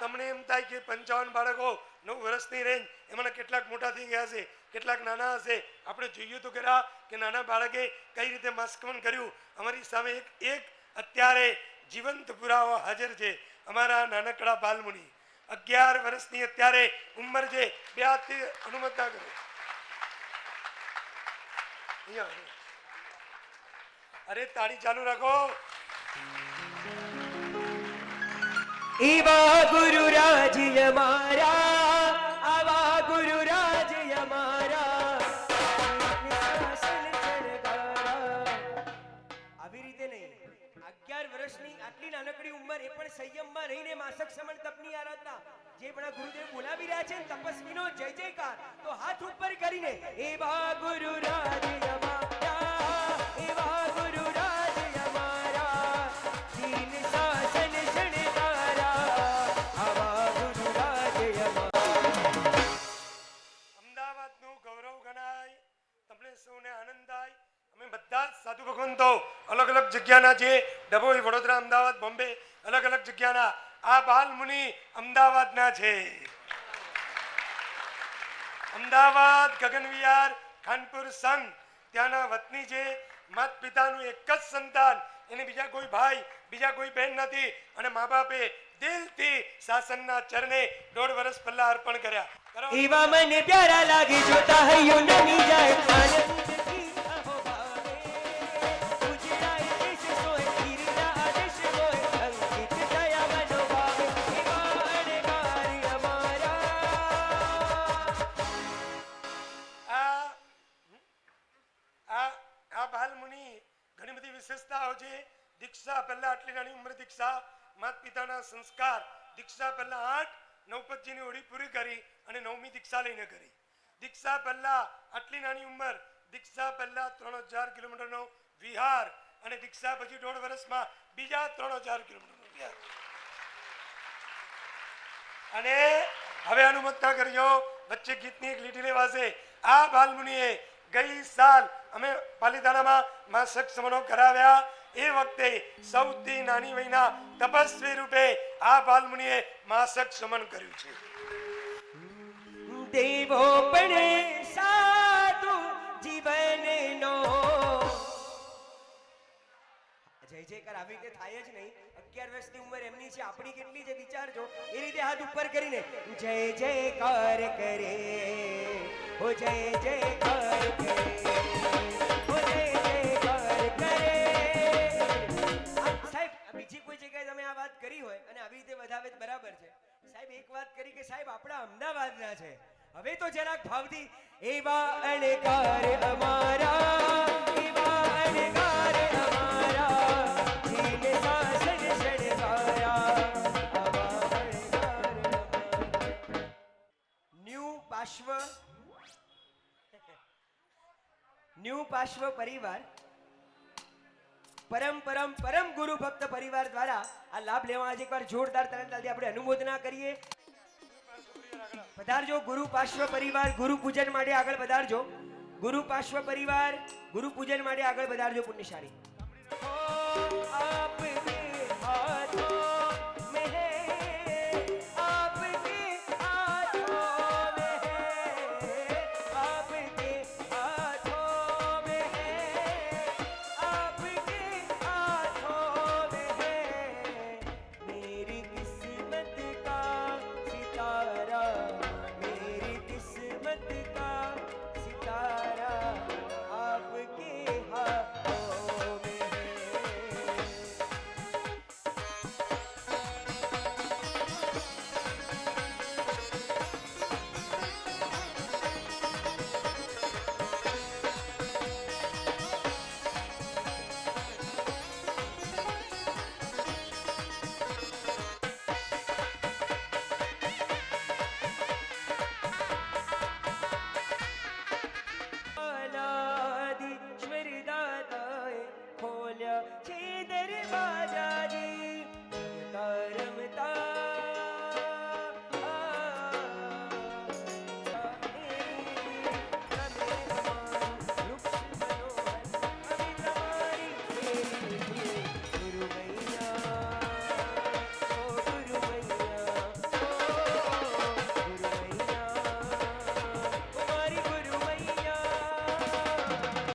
તમને એમ થાય કે 55 બાળકો 9 વર્ષની રેન્જ એમાં કેટલાક મોટા થઈ ગયા છે, કેટલાક નાના હશે. આપણે જોઈએ તો ખરા કે નાના બાળકે કઈ રીતે માસ્કમન કર્યું. અમારી સામે એક અત્યારે જીવંત પુરાવો હાજર છે. અમારા નાનકડા બાલમુનિ 11 વર્ષની અત્યારે ઉંમર છે. બે હાથથી અનુમત ના કરો. અરે તાળી ચાલુ રાખો. એવા ગુરુ રાજ અમારા, આવા ગુરુ રાજ અમારા. આવી રીતે નહીં, 11 વર્ષની આટલી નાનકડી ઉંમર, એ પણ સંયમમાં રહીને માસક સમણ તપની આરાધના જે પણ ગુરુદેવ બોલાવી રહ્યા છે, તપસ્વીનો જય જયકાર. તો હાથ ઉપર કરીને એવા ગુરુ રાજ અમારા, એવા ગુરુ રાજ અમારા, દીન શાસન શણગારા, આવા ગુરુ રાજ અમારા. અમદાવાદનું ગૌરવ ગણાય, તમને સૌને આનંદ થાય. અમે બધા જ સાધુ ભગવંતો અલગ અલગ જગ્યાના છે, ડભોઈ, વડોદરા, અમદાવાદ, બોમ્બે, અલગ અલગ જગ્યાના. આ બાલમુનિ અમદાવાદના છે. અમદાવાદ ગગનવિહાર ખાનપુર સંઘ ત્યાંના વતની છે. માત પિતાનું એક જ સંતાન, એને બીજા કોઈ ભાઈ, બીજા કોઈ બહેન નથી. અને મા બાપે દિલથી શાસનના ચરણે 1.5 વર્ષ પહેલા અર્પણ કર્યા. એવા મને પ્યારા લાગે જોતા હૈયું નમી જાય. વિશેષતાઓ છે. દીક્ષા પહેલા આટલી નાની ઉંમરે દીક્ષા, માત પિતાના સંસ્કાર. દીક્ષા પહેલા 8 નવપતજીની ઓળી પૂરી કરી અને 9મી દીક્ષા લઈને કરી. દીક્ષા પહેલા આટલી નાની ઉંમર, દીક્ષા પહેલા 3000 કિલોમીટરનો વિહાર અને દીક્ષા પછી 1.5 વર્ષમાં બીજા 3000 કિલોમીટરનો વિહાર. અને હવે અનુમતતા કરજો, વચ્ચે ગીતની એક લીટી લેવાશે. આ બાલમુનિએ ગઈ સાલ અમે પાલીતાણામાં માસક સમનો કરાવ્યા. એ વખતે સૌથી નાની વયના તપસ્વી રૂપે આ બાલમુનિએ માસક સમન કર્યું છે. દેવો પણ સાધુ જીવનનો જય જયકાર આવી રીતે થાય જ નહીં. 11 વર્ષની ઉંમર એમની છે, આપણી કેટલી છે વિચારજો. એ રીતે હાથ ઉપર કરીને જય જયકાર કરે, ઓ જય જયકાર કરે, ઓ જય જયકાર કરે. સાહેબ બીજી કોઈ જગ્યાએ તમે આ વાત કરી હોય અને આવી રીતે વધાવે બરાબર છે. સાહેબ એક વાત કરી કે સાહેબ આપણા અમદાવાદના છે. હવે તો જરાક ભાવથી એવા અણકાર અમારા, એવા અણકાર અમારા, જીન શાસન શણગારા, આવા અણકાર અમારા. ન્યૂ પાશ્વ પરિવાર પરમ ગુરુ ભક્ત પરિવાર દ્વારા આ લાભ લેવા આજે એકવાર જોરદાર તાળીથી આપણે અનુમોદના કરીએ. પધારજો ગુરુ પાશ્વ પરિવાર, ગુરુ પૂજન માટે આગળ પધારજો. ગુરુ પાશ્વ પરિવાર ગુરુ પૂજન માટે આગળ પધારજો. પુણ્યશાળી